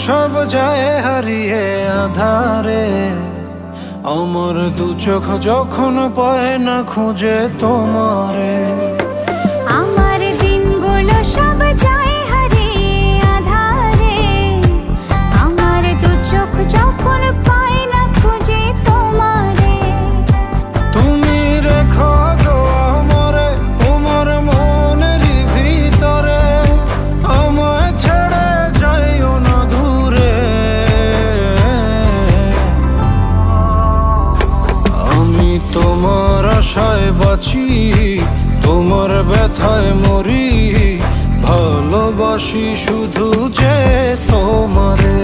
সব যায় হারিয়ে আধারে, আমার দু চোখ যখন পায় না খুঁজে তোমারে। আমার দিনগুলো সব যায় হারিয়ে আধারে, আমার দু চোখ যখন পায় না খুঁজে তোমারে। তুমি রেখো গো আমারে তোমার মনেরই ভিতরে, আমায় ছেড়ে যাইও না দূরে। আমি তোমার আশায় বাঁচি, তোমার ব্যথায় মরি, ভালোবাসি শুধু যে তোমারে।